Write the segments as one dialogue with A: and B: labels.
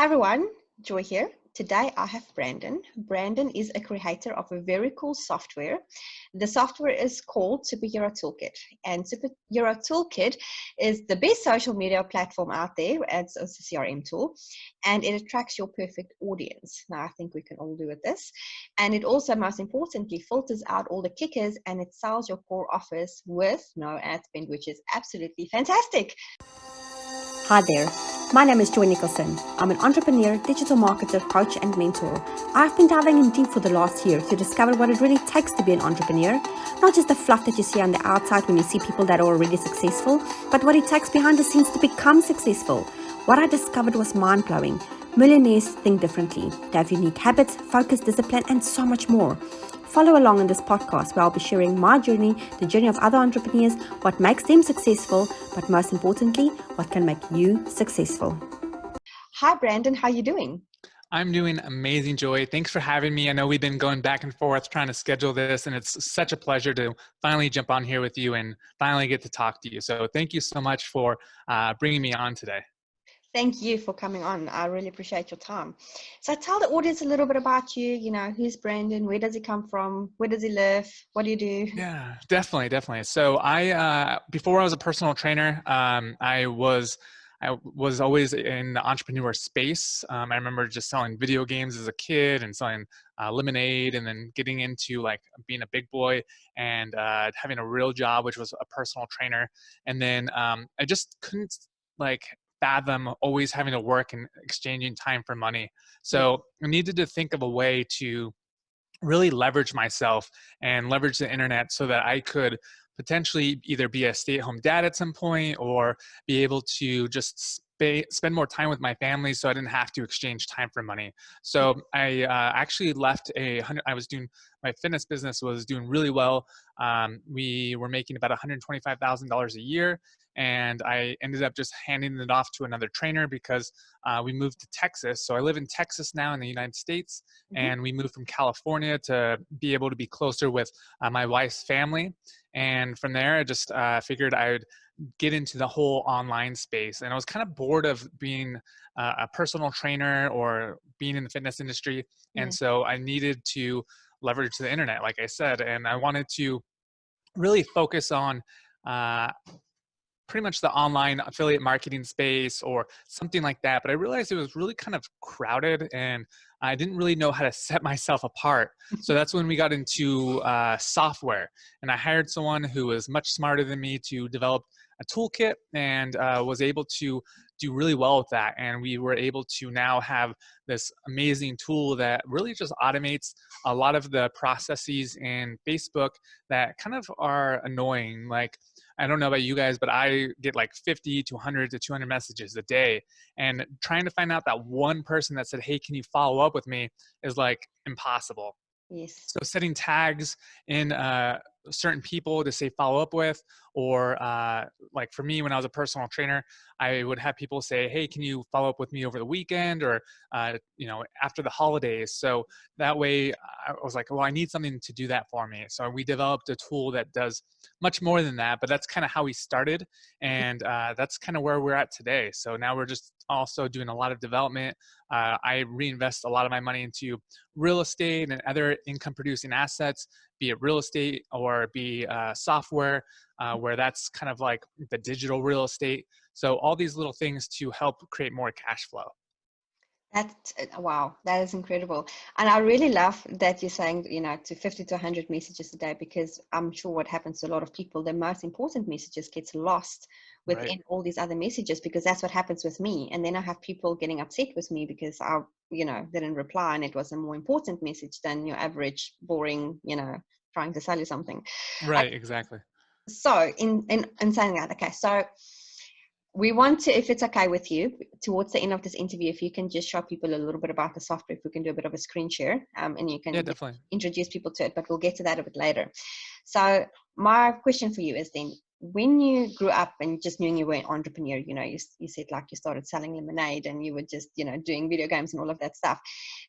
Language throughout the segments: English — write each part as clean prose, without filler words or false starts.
A: Hi everyone, Joy here. Today I have Brandon. Brandon is a creator of a very cool software. The software is called Hero Toolkit, and Hero Toolkit is the best social media platform out there. It's a CRM tool, and it attracts your perfect audience. Now I think we can all do with this. And it also, most importantly, filters out all the kickers, and it sells your core offers with no ad spend, which is absolutely fantastic.
B: Hi there, my name is Joy Nicholson. I'm an entrepreneur, digital marketer, coach and mentor. I've been diving in deep for the last year to discover what it really takes to be an entrepreneur. Not just the fluff that you see on the outside when you see people that are already successful, but what it takes behind the scenes to become successful. What I discovered was mind-blowing. Millionaires think differently. They have unique habits, focus, discipline, and so much more. Follow along in this podcast where I'll be sharing my journey, the journey of other entrepreneurs, what makes them successful, but most importantly, what can make you successful.
A: Hi Brandon, how are you doing?
C: I'm doing amazing, Joy. Thanks for having me. I know we've been going back and forth trying to schedule this, and it's such a pleasure to finally jump on here with you and finally get to talk to you. So thank you so much for bringing me on today.
A: Thank you for coming on. I really appreciate your time. So tell the audience a little bit about you. Who's Brandon? Where does he come from? Where does he live? What do you do?
C: Yeah, definitely. So before I was a personal trainer, I was always in the entrepreneur space. I remember just selling video games as a kid and selling lemonade, and then getting into like being a big boy and having a real job, which was a personal trainer. And then I just couldn't like fathom always having to work and exchanging time for money. So I needed to think of a way to really leverage myself and leverage the internet so that I could potentially either be a stay-at-home dad at some point or be able to just spend more time with my family so I didn't have to exchange time for money. So I actually left I was doing, my fitness business was doing really well. We were making about $125,000 a year. And I ended up just handing it off to another trainer because we moved to Texas. So I live in Texas now in the United States, and we moved from California to be able to be closer with my wife's family. And from there, I just figured I would get into the whole online space. And I was kind of bored of being a personal trainer or being in the fitness industry. And so I needed to leverage the internet, like I said, and I wanted to really focus on pretty much the online affiliate marketing space or something like that. But I realized it was really kind of crowded and I didn't really know how to set myself apart. So that's when we got into software, and I hired someone who was much smarter than me to develop a toolkit, and was able to do really well with that. And we were able to now have this amazing tool that really just automates a lot of the processes in Facebook that kind of are annoying. Like, I don't know about you guys, but I get like 50 to 100 to 200 messages a day. And trying to find out that one person that said, hey, can you follow up with me, is like impossible.
A: Yes.
C: So setting tags in certain people to say follow up with, or like for me, when I was a personal trainer, I would have people say, hey, can you follow up with me over the weekend or, after the holidays? So that way I was like, well, I need something to do that for me. So we developed a tool that does much more than that, but that's kind of how we started. And that's kind of where we're at today. So now we're just also doing a lot of development. I reinvest a lot of my money into real estate and other income producing assets, be it real estate or be software, where that's kind of like the digital real estate. So all these little things to help create more cash flow.
A: That's wow, that is incredible. And I really love that you're saying, to 50 to 100 messages a day, because I'm sure what happens to a lot of people, the most important messages gets lost within all these other messages, because that's what happens with me. And then I have people getting upset with me because I, didn't reply, and it was a more important message than your average boring, trying to sell you something.
C: Right, exactly.
A: So in saying that, okay, so we want to, if it's okay with you, towards the end of this interview, if you can just show people a little bit about the software, if we can do a bit of a screen share, and you can
C: definitely
A: introduce people to it, but we'll get to that a bit later. So my question for you is then, when you grew up and just knew you were an entrepreneur, you said like you started selling lemonade and you were just, doing video games and all of that stuff.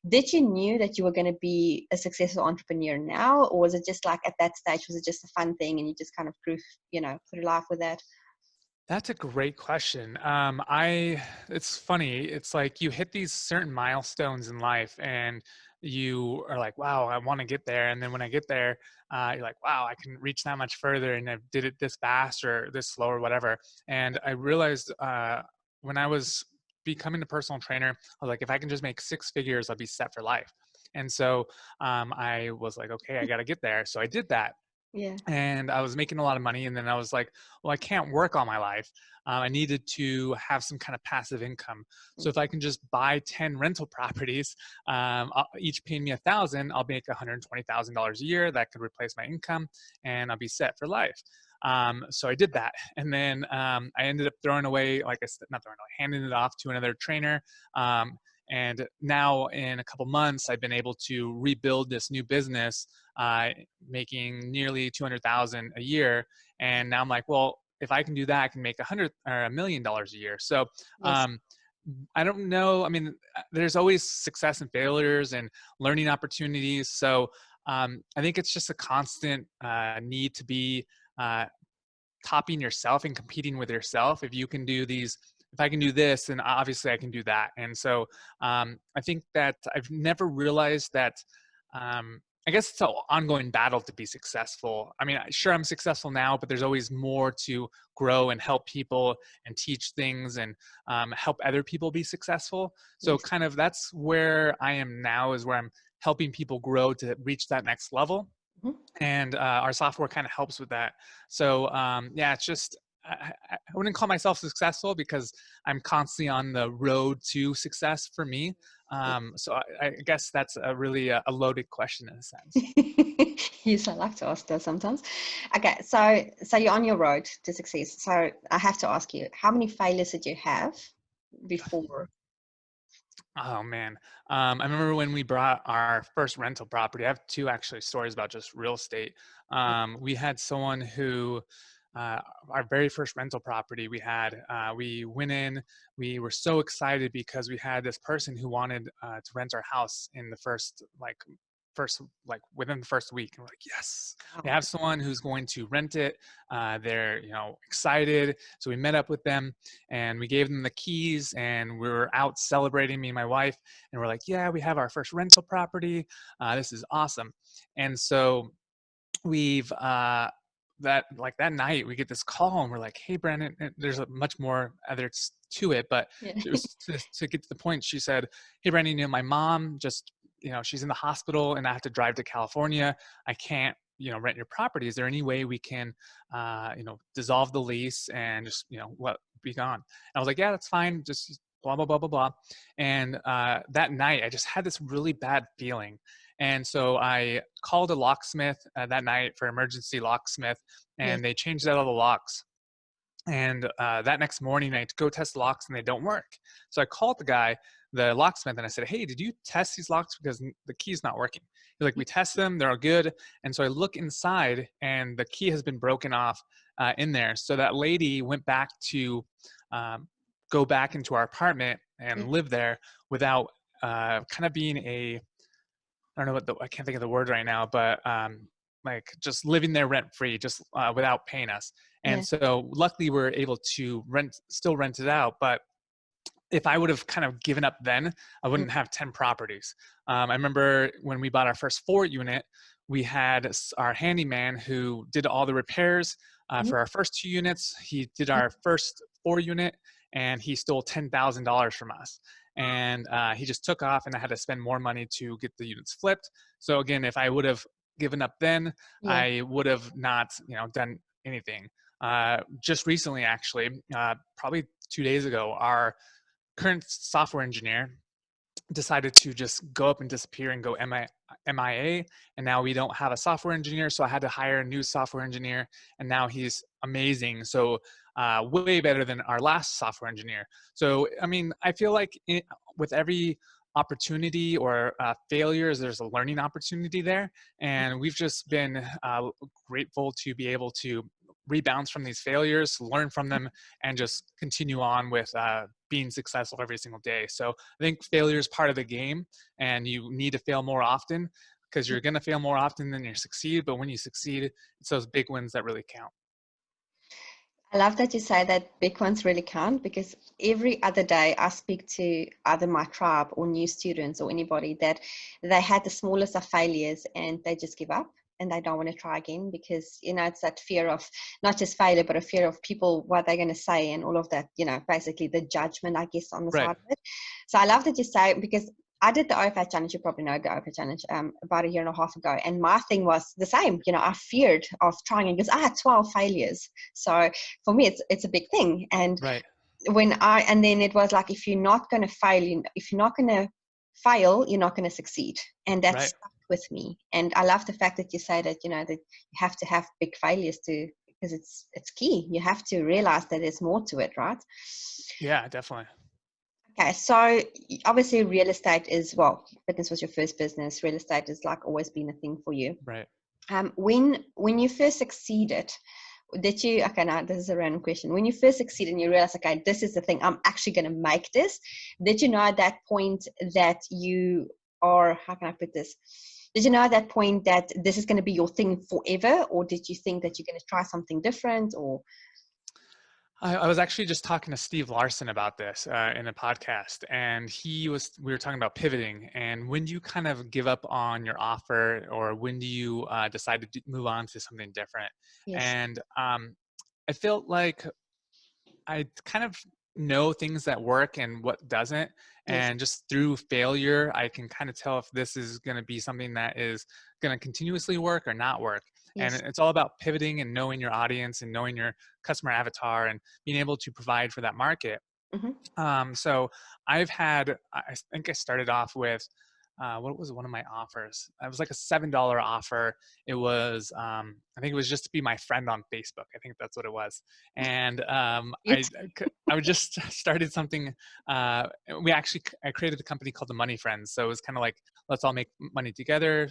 A: Did you knew that you were going to be a successful entrepreneur now? Or was it just like at that stage, was it just a fun thing and you just kind of grew, through life with that?
C: That's a great question. It's funny. It's like you hit these certain milestones in life, and you are like, "Wow, I want to get there." And then when I get there, you're like, "Wow, I can reach that much further," and I did it this fast or this slow or whatever. And I realized when I was becoming a personal trainer, I was like, if I can just make six figures, I'll be set for life. And so I was like, okay, I got to get there. So I did that,
A: Yeah.
C: and I was making a lot of money. And then I was like, well, I can't work all my life. I needed to have some kind of passive income. So if I can just buy 10 rental properties, each paying me 1,000, I'll make $120,000 a year. That could replace my income, and I'll be set for life. So I did that, and then I ended up throwing away, like I said, not throwing away, handing it off to another trainer. And now in a couple months, I've been able to rebuild this new business, making nearly 200,000 a year. And now I'm like, well, if I can do that, I can make $1 million a year. So
A: Yes.
C: um, I don't know. I mean, there's always success and failures and learning opportunities. So I think it's just a constant need to be uh, topping yourself and competing with yourself. If you can do these, if I can do this, then obviously I can do that. And so I think that I've never realized that. I guess it's an ongoing battle to be successful. I mean, sure, I'm successful now, but there's always more to grow and help people and teach things and help other people be successful. So,
A: Yes.
C: kind of that's where I am now, is where I'm helping people grow to reach that next level,
A: Mhm.
C: and our software kind of helps with that. So yeah, it's just I wouldn't call myself successful because I'm constantly on the road to success for me. So I guess that's a really a loaded question in a sense.
A: Yes, I like to ask those sometimes. Okay, so you're on your road to success. So I have to ask you, how many failures did you have before?
C: Oh man, I remember when we brought our first rental property. I have two actually stories about just real estate. We had someone who, uh, our very first rental property we had, we went in, we were so excited because we had this person who wanted to rent our house in the first like within the first week, and we're like, yes, we
A: Wow.
C: have someone who's going to rent it. They're excited, so we met up with them and we gave them the keys, and we were out celebrating, me and my wife, and we're like, yeah, we have our first rental property. This is awesome. And so we've that night we get this call, and we're like, hey Brandon, and there's a much more others to it, but
A: Yeah.
C: it was to get to the point. She said, hey Brandon, my mom just, she's in the hospital and I have to drive to California. I can't, rent your property. Is there any way we can dissolve the lease and just, what, be gone? And I was like, yeah, that's fine, just blah blah blah blah blah. And that night I just had this really bad feeling, and so I called a locksmith that night for emergency locksmith,
A: Yes.
C: and they changed out all the locks. And that next morning, I go test the locks, and they don't work. So I called the guy, the locksmith, and I said, "Hey, did you test these locks, because the key's not working?" He's like, "We test them; they're all good." And so I look inside, and the key has been broken off in there. So that lady went back to um, go back into our apartment and
A: Yeah.
C: live there without kind of being a, I don't know I can't think of the word right now, but like just living there rent free, just without paying us.
A: Yeah.
C: And so luckily we are able to still rent it out. But if I would have kind of given up then, I
A: Mm.
C: wouldn't have 10 properties. I remember when we bought our first 4 unit, we had our handyman who did all the repairs
A: Mhm.
C: for our first 2 units. He did
A: Yeah.
C: our first 4 unit, and he stole $10,000 from us. And he just took off, and I had to spend more money to get the units flipped. So again, if I would have given up then,
A: Yeah.
C: I would have not, done anything. Just recently, actually, probably 2 days ago, our current software engineer decided to just go up and disappear and go MIA. And now we don't have a software engineer. So I had to hire a new software engineer. And now he's amazing. So way better than our last software engineer. So, I mean, I feel like with every opportunity or failures, there's a learning opportunity there. And we've just been grateful to be able to rebound from these failures, learn from them, and just continue on with being successful every single day. So I think failure is part of the game, and you need to fail more often, because you're going to fail more often than you succeed. But when you succeed, it's those big wins that really count.
A: I love that you say that big ones really count, because every other day I speak to either my tribe or new students or anybody that they had the smallest of failures and they just give up and they don't want to try again, because, it's that fear of not just failure, but a fear of people, what they're going to say and all of that, basically the judgment, I guess, on the
C: Right.
A: side of it. So I love that you say, because I did the OFA challenge. You probably know the OFA challenge about a year and a half ago. And my thing was the same. I feared of trying it because I had 12 failures. So for me, it's a big thing. And
C: Right.
A: and then it was like, if you're not going to fail, if you're not going to fail, you're not going to succeed. And that
C: Right.
A: stuck with me. And I love the fact that you say that, that you have to have big failures because it's key. You have to realize that there's more to it, right?
C: Yeah, definitely.
A: Okay, so obviously real estate is, well, fitness was your first business. Real estate has like always been a thing for you.
C: Right.
A: When you first succeeded, did you, okay, now this is a random question. When you first succeeded and you realized, okay, this is the thing, I'm actually going to make this. Did you know at that point that you are, how can I put this? Did you know at that point that this is going to be your thing forever? Or did you think that you're going to try something different? Or
C: I was actually just talking to Steve Larson about this in a podcast, and we were talking about pivoting and when do you kind of give up on your offer, or when do you decide to move on to something different?
A: yes,
C: And I felt like I kind of know things that work and what doesn't.
A: yes,
C: And just through failure, I can kind of tell if this is going to be something that is going to continuously work or not work. And
A: yes.
C: it's all about pivoting and knowing your audience and knowing your customer avatar and being able to provide for that market.
A: Mm-hmm.
C: So I think I started off with, what was one of my offers? It was like a $7 offer. It was, I think it was just to be my friend on Facebook. I think that's what it was. And
A: Yes.
C: I would just started something. I created a company called the Money Friends. So it was kind of like, let's all make money together.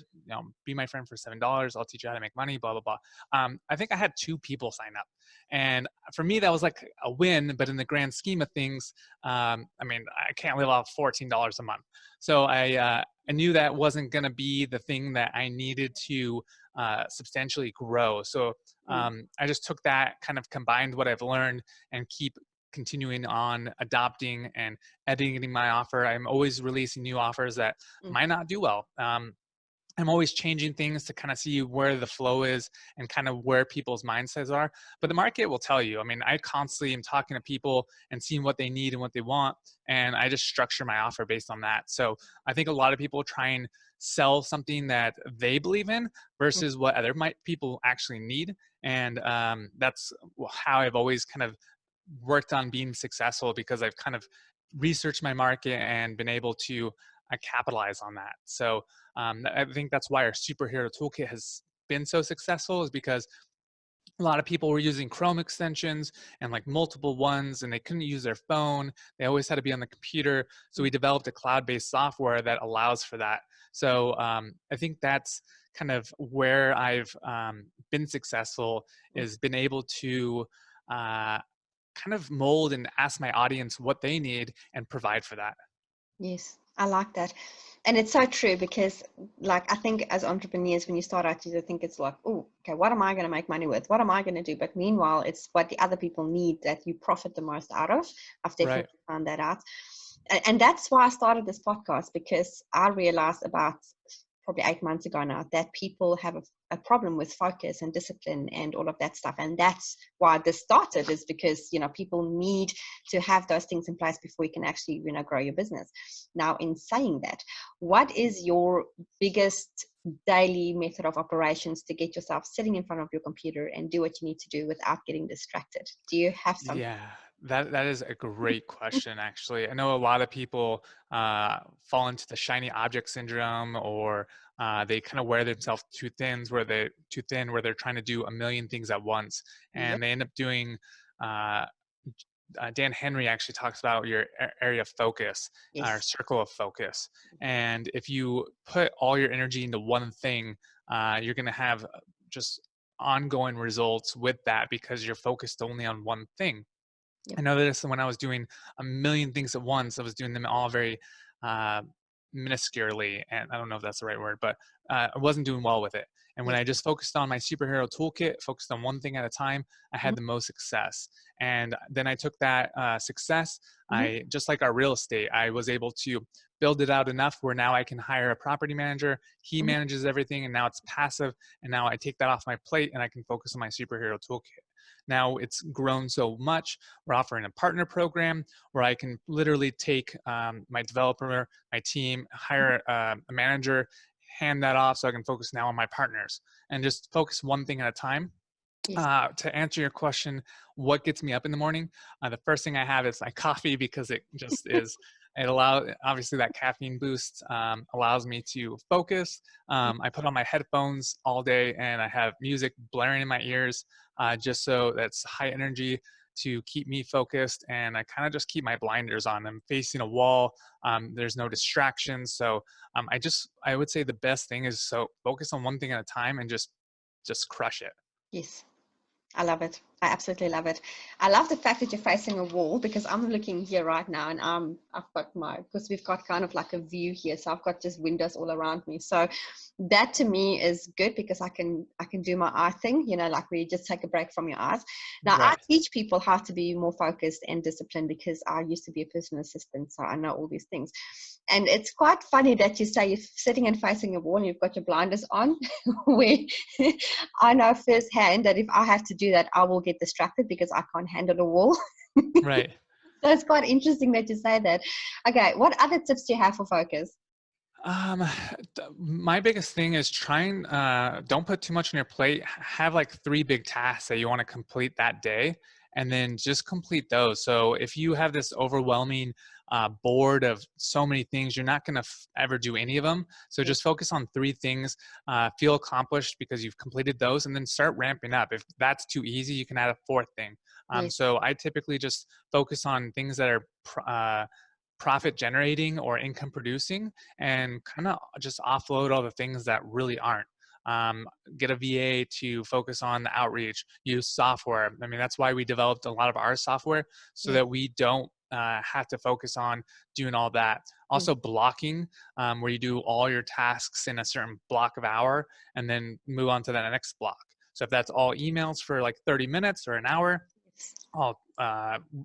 C: Be my friend for $7. I'll teach you how to make money, blah, blah, blah. I think I had 2 people sign up. And for me, that was like a win. But in the grand scheme of things, I mean, I can't live off $14 a month. So I knew that wasn't going to be the thing that I needed to substantially grow. So I just took that, kind of combined what I've learned, and keep continuing on adopting and editing my offer. I'm always releasing new offers that
A: Mm.
C: might not do well. I'm always changing things to kind of see where the flow is and kind of where people's mindsets are. But the market will tell you. I mean, I constantly am talking to people and seeing what they need and what they want. And I just structure my offer based on that. So I think a lot of people try and sell something that they believe in versus what other people actually need. And that's how I've always kind of worked on being successful, because I've kind of researched my market and been able to capitalize on that. So I think that's why our superhero toolkit has been so successful, is because a lot of people were using Chrome extensions and like multiple ones, and they couldn't use their phone. They always had to be on the computer. So we developed a cloud-based software that allows for that. So I think that's kind of where I've been successful, is been able to uh, kind of mold and ask my audience what they need and provide for that.
A: Yes, I like that. And it's so true, because like I think as entrepreneurs, when you start out, you think it's like, oh, okay, what am I going to make money with? What am I going to do? But meanwhile, it's what the other people need that you profit the most out of. I've
C: Right.
A: definitely found that out. And that's why I started this podcast, because I realized about probably 8 months ago now that people have a problem with focus and discipline and all of that stuff. And that's why this started, is because, people need to have those things in place before you can actually, grow your business. Now, in saying that, what is your biggest daily method of operations to get yourself sitting in front of your computer and do what you need to do without getting distracted? Do you have something?
C: Yeah, that is a great question, actually. I know a lot of people fall into the shiny object syndrome, or they kind of wear themselves too thin, where they're trying to do a million things at once,
A: Yep.
C: and they end up doing. Uh, Dan Henry actually talks about your area of focus, or
A: Yes.
C: circle of focus, and if you put all your energy into one thing, you're going to have just ongoing results with that, because you're focused only on one thing.
A: Yep.
C: I noticed when I was doing a million things at once, I was doing them all very minusculely, and I don't know if that's the right word, but I wasn't doing well with it. And when
A: Yes.
C: I just focused on my superhero toolkit, focused on one thing at a time, I had
A: Mhm.
C: the most success. And then I took that success,
A: Mhm.
C: I just like our real estate, I was able to build it out enough where now I can hire a property manager. He
A: Mhm.
C: manages everything, and now it's passive. And now I take that off my plate, and I can focus on my superhero toolkit. Now it's grown so much. We're offering a partner program where I can literally take my developer, my team, hire a manager, hand that off so I can focus now on my partners and just focus one thing at a time.
A: Yes.
C: To answer your question, what gets me up in the morning? The first thing I have is my coffee because it just is. It allows, obviously, that caffeine boost allows me to focus. I put on my headphones all day and I have music blaring in my ears, just so that's high energy to keep me focused. And I kind of just keep my blinders on. I'm facing a wall. There's no distractions. So I would say the best thing is so focus on one thing at a time and just crush it.
A: Yes. I love it. I absolutely love it. I love the fact that you're facing a wall, because I'm looking here right now, and I've got because we've got kind of like a view here, so I've got just windows all around me. So that to me is good, because I can do my eye thing, like where you just take a break from your eyes. Now I
C: Right.
A: teach people how to be more focused and disciplined, because I used to be a personal assistant, so I know all these things. And it's quite funny that you say you're sitting and facing a wall and you've got your blinders on, where I know firsthand that if I have to do that, I will get distracted because I can't handle a wall.
C: Right.
A: So it's quite interesting that you say that. Okay, what other tips do you have for focus?
C: Um, my biggest thing is trying, don't put too much on your plate. Have like 3 big tasks that you want to complete that day, and then just complete those. So if you have this overwhelming board of so many things, you're not going to ever do any of them. So
A: Yes,
C: just focus on 3 things, feel accomplished because you've completed those, and then start ramping up. If that's too easy, you can add a 4th thing.
A: yes,
C: So I typically just focus on things that are profit generating or income producing, and kind of just offload all the things that really aren't. um, get a VA to focus on the outreach, use software. I mean, that's why we developed a lot of our software, so
A: yes.
C: that we don't have to focus on doing all that.
A: Mm.
C: Also blocking, where you do all your tasks in a certain block of hour and then move on to that next block. So if that's all emails for like 30 minutes or an hour,
A: Yes.
C: I'll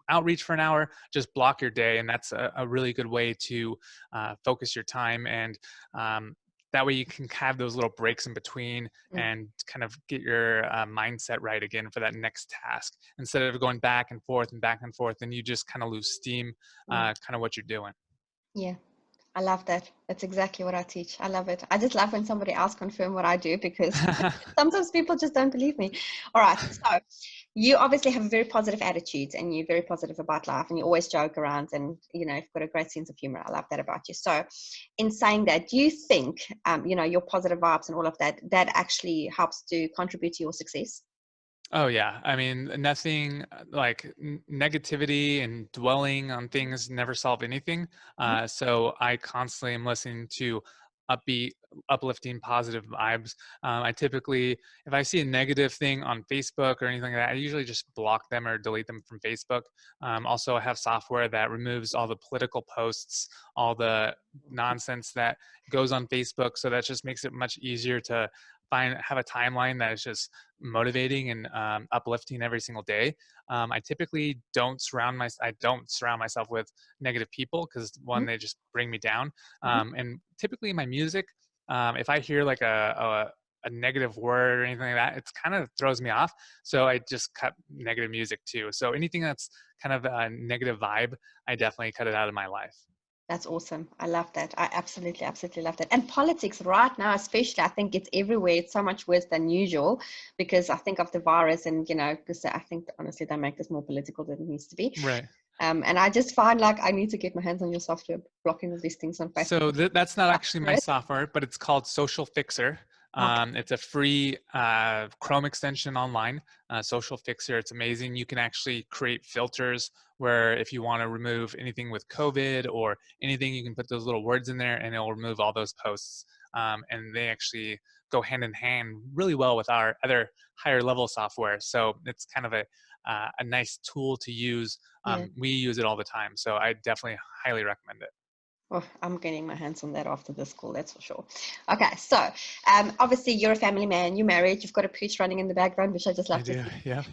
C: outreach for an hour, just block your day. And that's a really good way to focus your time. And that way you can have those little breaks in between
A: Mm.
C: and kind of get your mindset right again for that next task. Instead of going back and forth and back and forth, and you just kind of lose steam,
A: Mm.
C: kind of what you're doing.
A: Yeah. I love that. That's exactly what I teach. I love it. I just love when somebody else confirm what I do, because sometimes people just don't believe me. All right. So you obviously have a very positive attitude, and you're very positive about life, and you always joke around, and you've got a great sense of humor. I love that about you. So in saying that, do you think your positive vibes and all of that, that actually helps to contribute to your success?
C: Oh yeah, I mean, nothing like negativity and dwelling on things never solve anything.
A: Mhm.
C: So I constantly am listening to upbeat, uplifting, positive vibes. I typically, if I see a negative thing on Facebook or anything like that, I usually just block them or delete them from Facebook. Also, I have software that removes all the political posts, all the nonsense that goes on Facebook. So that just makes it much easier to have a timeline that is just motivating and uplifting every single day. I typically I don't surround myself with negative people, because one,
A: Mhm.
C: they just bring me down.
A: Mhm.
C: And typically my music, if I hear like a negative word or anything like that, it kind of throws me off. So I just cut negative music too. So anything that's kind of a negative vibe, I definitely cut it out of my life.
A: That's awesome. I love that. I absolutely, absolutely love that. And politics right now, especially, I think it's everywhere. It's so much worse than usual, because I think of the virus, and, because I think honestly they make this more political than it needs to be.
C: Right.
A: And I just find like I need to get my hands on your software, blocking all these things on Facebook.
C: So that's not actually my
A: Right?
C: software, but it's called Social Fixer.
A: Okay.
C: It's a free Chrome extension online, Social Fixer. It's amazing. You can actually create filters where if you want to remove anything with COVID or anything, you can put those little words in there and it'll remove all those posts. And they actually go hand in hand really well with our other higher level software. So it's kind of a nice tool to use.
A: Yeah.
C: We use it all the time. So I definitely highly recommend it.
A: Oh, I'm getting my hands on that after this call, that's for sure. Okay, so obviously you're a family man, you're married, you've got a pooch running in the background, which I just
C: I
A: love to
C: do.
A: see.
C: Yeah.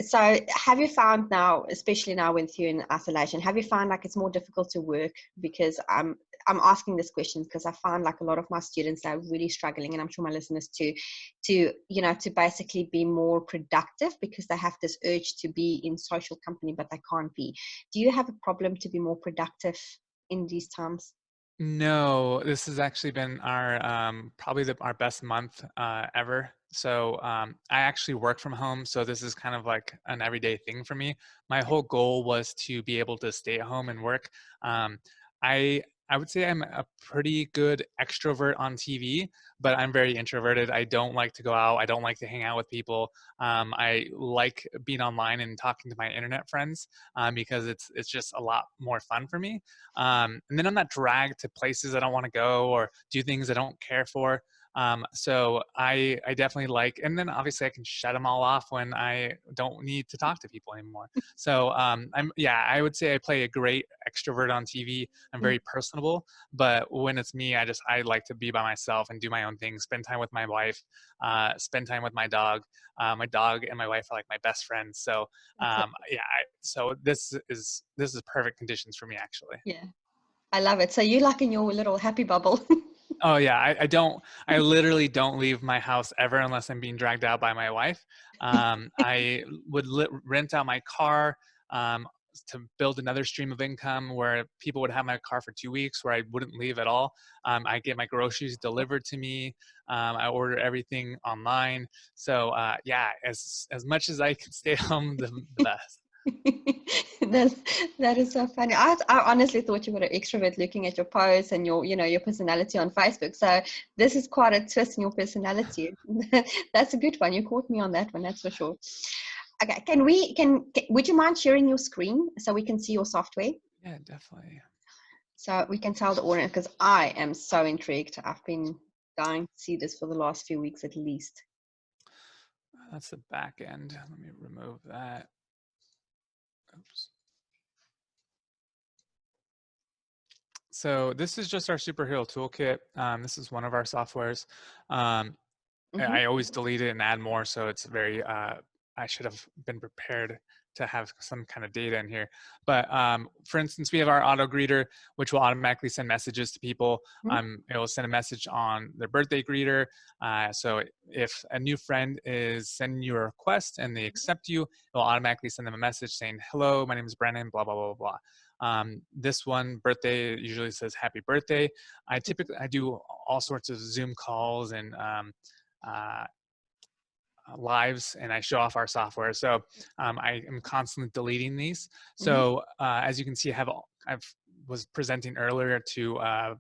A: So have you found now, especially now when you're in isolation, have you found like it's more difficult to work? Because I'm asking this question because I find like a lot of my students are really struggling, and I'm sure my listeners too, to basically be more productive because they have this urge to be in social company, but they can't be. Do you have a problem to be more productive in these times?
C: No, this has actually been our probably our best month ever. So I actually work from home, so this is kind of like an everyday thing for me. My whole goal was to be able to stay at home and work. Um, I would say I'm a pretty good extrovert on TV, but I'm very introverted. I don't like to go out. I don't like to hang out with people. I like being online and talking to my internet friends because it's just a lot more fun for me. And then I'm not dragged to places I don't want to go or do things I don't care for. So I definitely like, and then obviously I can shut them all off when I don't need to talk to people anymore. So yeah, I would say I play a great extrovert on TV. I'm very personable, but when it's me, I like to be by myself and do my own thing, spend time with my wife, spend time with my dog. My dog and my wife are like my best friends. So yeah, so this is perfect conditions for me actually.
A: Yeah, I love it. So you like in your little happy bubble.
C: Oh yeah, I literally don't leave my house ever unless I'm being dragged out by my wife. I would rent out my car to build another stream of income where people would have my car for 2 weeks where I wouldn't leave at all. I get my groceries delivered to me. I order everything online. So yeah, as much as I can stay home, the best.
A: That's, that is so funny. I honestly thought you were an extrovert looking at your posts and your personality on Facebook. So this is quite a twist in your personality. That's a good one. You caught me on that one, that's for sure. Okay, would you mind sharing your screen so we can see your software?
C: Yeah, definitely.
A: So we can tell the audience, because I am so intrigued. I've been dying to see this for the last few weeks at least.
C: That's the back end. Let me remove that. Oops. So this is just our superhero toolkit. This is one of our softwares.
A: Mm-hmm.
C: I always delete it and add more, so it's very. I should have been prepared to have some kind of data in here. But for instance, we have our auto greeter, which will automatically send messages to people. It will send a message on their birthday greeter. So if a new friend is sending you a request and they accept you, it will automatically send them a message saying, "Hello, my name is Brennan, blah, blah, blah, blah." This one birthday usually says happy birthday. I do all sorts of Zoom calls and uh, lives, and I show off our software. So I am constantly deleting these. So as you can see, I've was presenting earlier to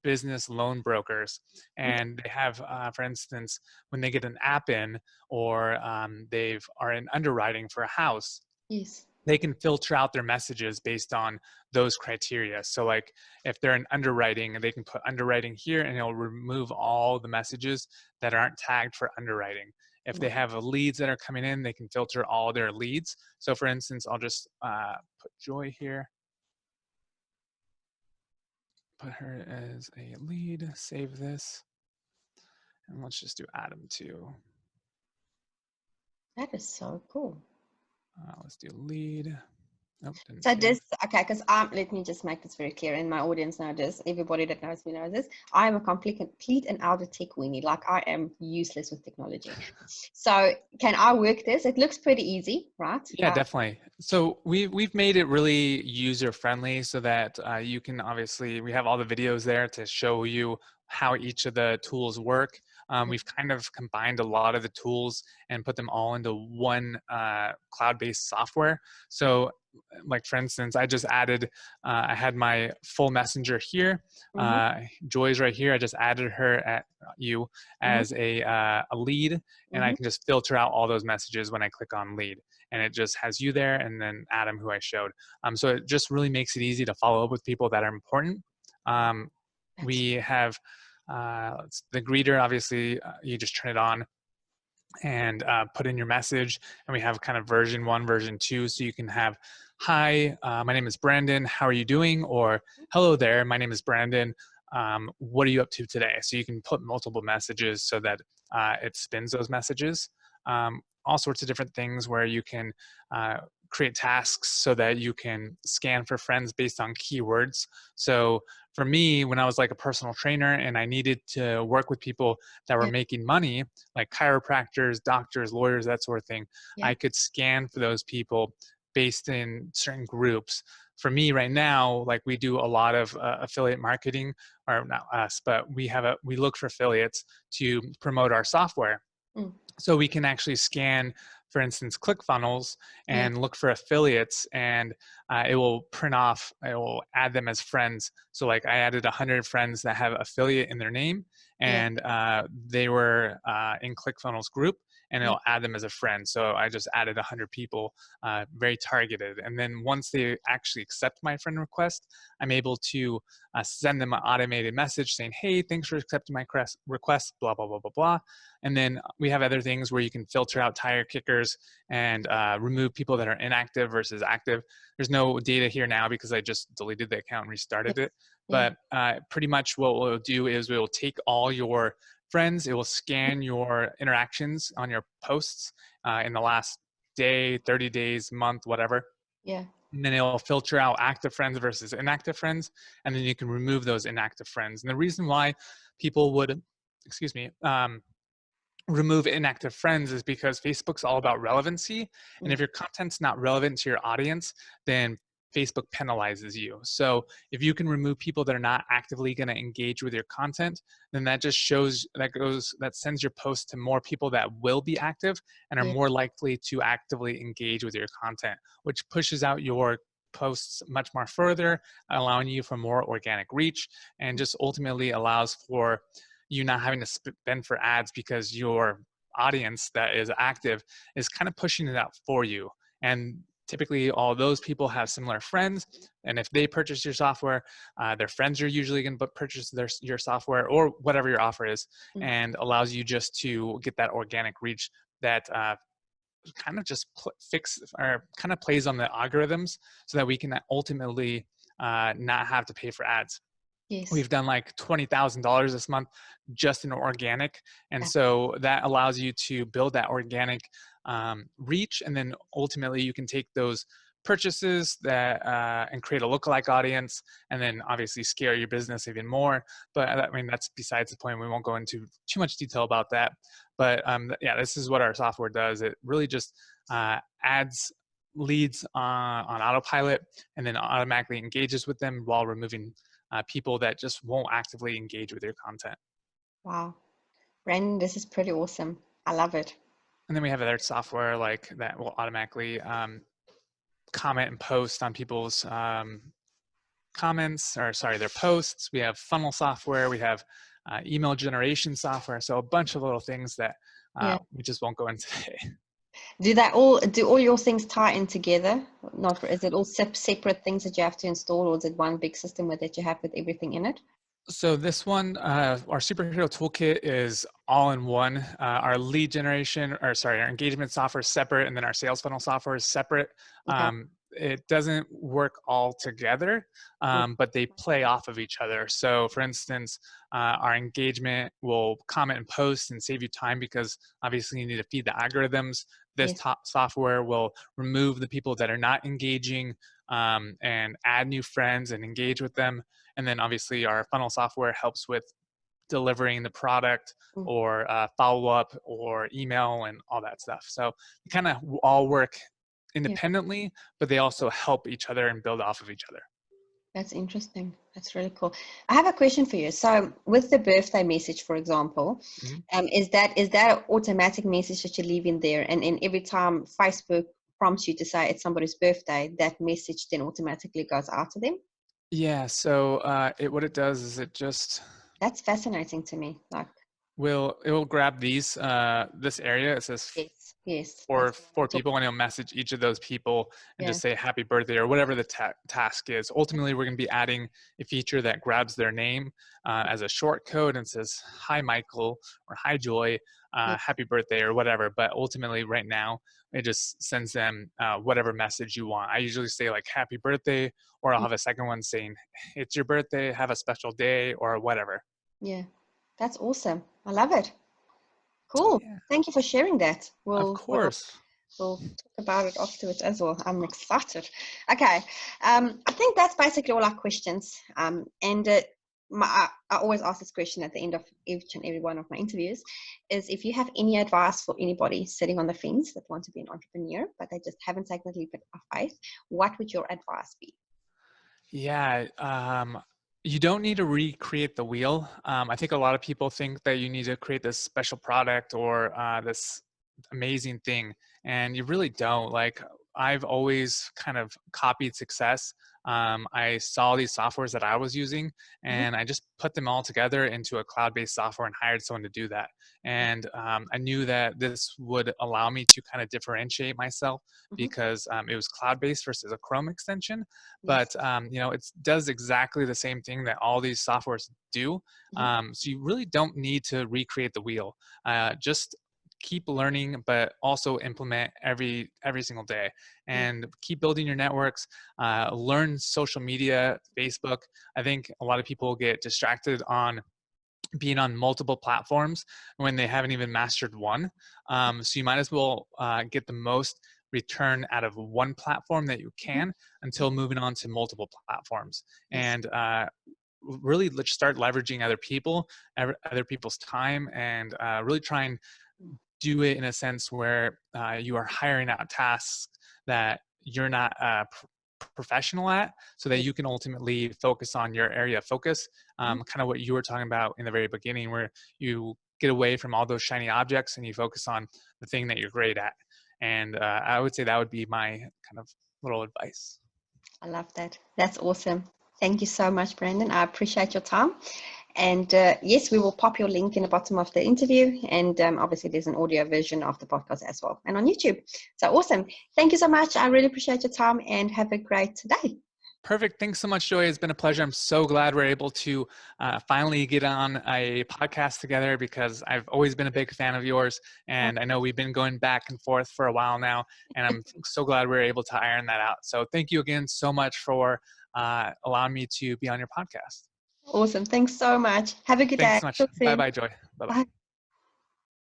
C: business loan brokers, and they have, for instance, when they get an app in or they are in underwriting for a house,
A: Yes.
C: they can filter out their messages based on those criteria. So like if they're in underwriting, they can put underwriting here and it'll remove all the messages that aren't tagged for underwriting. If they have leads that are coming in, they can filter all their leads. So for instance, I'll just put Joy here, put her as a lead, save this, and let's just do Adam too.
A: That is so cool.
C: Let's do lead. Nope, didn't
A: So
C: save.
A: this, okay, because let me just make this very clear, and my audience knows this, everybody that knows me knows this, I am a complete and outer tech weenie. Like I am useless with technology. So can I work this? It looks pretty easy, right?
C: Yeah, definitely. So we've made it really user friendly so that you can obviously, we have all the videos there to show you how each of the tools work. We've kind of combined a lot of the tools and put them all into one cloud-based software. So like for instance, I just added, I had my full messenger here. Joy's right here. I just added her at you as a lead, and I can just filter out all those messages when I click on lead. And it just has you there and then Adam, who I showed. So it just really makes it easy to follow up with people that are important. We have the greeter, obviously, you just turn it on. and put in your message. And we have kind of version 1, version 2. So you can have, hi, my name is Brandon. How are you doing? Or hello there, my name is Brandon. What are you up to today? So you can put multiple messages so that it spins those messages. All sorts of different things where you can create tasks so that you can scan for friends based on keywords. So for me, when I was like a personal trainer and I needed to work with people that were
A: Yeah.
C: making money, like chiropractors, doctors, lawyers, that sort of thing,
A: Yeah.
C: I could scan for those people based in certain groups. For me right now, like we do a lot of affiliate marketing, or not us, but we look for affiliates to promote our software.
A: Mm.
C: So we can actually scan, for instance, ClickFunnels
A: Yeah.
C: and look for affiliates, and it will it will add them as friends. So like I added 100 friends that have affiliate in their name,
A: Yeah.
C: and they were in ClickFunnels group, and
A: Yeah.
C: it'll add them as a friend. So I just added 100 people, very targeted. And then once they actually accept my friend request, I'm able to send them an automated message saying, hey, thanks for accepting my request, blah, blah, blah, blah, blah. And then we have other things where you can filter out tire kickers and remove people that are inactive versus active. There's no data here now because I just deleted the account and restarted it.
A: Yeah.
C: But pretty much what we'll do is we'll take all your friends, it will scan your interactions on your posts in the last day, 30 days, month, whatever.
A: Yeah.
C: And then it'll filter out active friends versus inactive friends. And then you can remove those inactive friends. And the reason why people would, excuse me, remove inactive friends is because Facebook's all about relevancy. And if
A: Mm.
C: your content's not relevant to your audience, then Facebook penalizes you. So if you can remove people that are not actively going to engage with your content, then that just shows that sends your post to more people that will be active and are
A: Yeah.
C: more likely to actively engage with your content, which pushes out your posts much more further, allowing you for more organic reach, and just ultimately allows for you not having to spend for ads because your audience that is active is kind of pushing it out for you. And typically all those people have similar friends, and if they purchase your software, their friends are usually going to purchase your software or whatever your offer is,
A: Mm.
C: and allows you just to get that organic reach that kind of just fix or kind of plays on the algorithms so that we can ultimately not have to pay for ads.
A: Yes.
C: We've done like $20,000 this month just in organic. And so that allows you to build that organic reach. And then ultimately you can take those purchases that and create a lookalike audience, and then obviously scale your business even more. But I mean, that's besides the point. We won't go into too much detail about that. But yeah, this is what our software does. It really just adds leads on autopilot and then automatically engages with them while removing people that just won't actively engage with your content.
A: Wow. Brandon, this is pretty awesome. I love it.
C: And then we have other software like that will automatically comment and post on people's comments, or sorry, their posts. We have funnel software. We have email generation software. So a bunch of little things that
A: Yeah.
C: we just won't go into today.
A: Do all your things tie in together? Not, is it all separate things that you have to install, or is it one big system that you have with everything in it?
C: So this one, our superhero toolkit is all in one. Our lead generation, or sorry, our engagement software is separate, and then our sales funnel software is separate.
A: Okay.
C: It doesn't work all together,
A: Mm.
C: but they play off of each other. So for instance, our engagement will comment and post and save you time because obviously you need to feed the algorithms. This
A: Yes.
C: software will remove the people that are not engaging and add new friends and engage with them. And then obviously our funnel software helps with delivering the product
A: Mm.
C: or follow up or email and all that stuff. So they kind of all work
A: Yeah.
C: independently, but they also help each other and build off of each other.
A: That's interesting. That's really cool. I have a question for you. So with the birthday message, for example,
C: Mhm.
A: is that an automatic message that you leave in there? And every time Facebook prompts you to say it's somebody's birthday, that message then automatically goes out to them?
C: Yeah, so what it does is it just
A: That's fascinating to me. Like,
C: it will grab this area. It says
A: Yes, yes,
C: for
A: that's what I'm
C: four
A: talking.
C: people, and it'll message each of those people and
A: Yeah,
C: just say happy birthday or whatever the task is. Ultimately, we're going to be adding a feature that grabs their name as a short code and says hi Michael or hi Joy,
A: yeah,
C: happy birthday or whatever. But ultimately, right now, it just sends them whatever message you want. I usually say like happy birthday, or I'll have a second one saying it's your birthday, have a special day, or whatever.
A: yeah. That's awesome. I love it. Cool.
C: Yeah,
A: Thank you for sharing that.
C: of
A: We'll
C: course.
A: we'll talk about it afterwards as well. I'm excited. Okay. I think that's basically all our questions. And I always ask this question at the end of each and every one of my interviews, is if you have any advice for anybody sitting on the fence that want to be an entrepreneur, but they just haven't taken the leap of faith, what would your advice be?
C: Yeah, you don't need to recreate the wheel. I think a lot of people think that you need to create this special product or this amazing thing, and you really don't. Like, I've always kind of copied success. I saw these softwares that I was using,
A: Mm-hmm.
C: and I just put them all together into a cloud-based software and hired someone to do that. And I knew that this would allow me to kind of differentiate myself
A: Mm-hmm.
C: because it was cloud-based versus a Chrome extension.
A: Yes.
C: But it does exactly the same thing that all these softwares do.
A: Mm-hmm.
C: So you really don't need to recreate the wheel. Just keep learning, but also implement every single day,
A: Yeah.
C: and keep building your networks. Learn social media, Facebook. I think a lot of people get distracted on being on multiple platforms when they haven't even mastered one. So you might as well get the most return out of one platform that you
A: Mm-hmm.
C: can until moving on to multiple platforms.
A: Yes.
C: And really let's start leveraging other people's time, and really try and do it in a sense where you are hiring out tasks that you're not professional at, so that
A: Yes.
C: you can ultimately focus on your area of focus,
A: Mm-hmm.
C: kind of what you were talking about in the very beginning, where you get away from all those shiny objects and you focus on the thing that you're great at. And I would say that would be my kind of little advice.
A: I love that. That's awesome. Thank you so much, Brandon. I appreciate your time. And yes, we will pop your link in the bottom of the interview. And obviously, there's an audio version of the podcast as well, and on YouTube. So awesome. Thank you so much. I really appreciate your time, and have a great day.
C: Perfect. Thanks so much, Joy. It's been a pleasure. I'm so glad we're able to finally get on a podcast together, because I've always been a big fan of yours. And I know we've been going back and forth for a while now. And I'm so glad we're able to iron that out. So thank you again so much for allowing me to be on your podcast.
A: Awesome. Thanks so much. Have a good
C: Thanks
A: day.
C: so much.
A: Talk
C: Bye
A: soon.
C: bye, Joy. Bye bye.
A: Bye.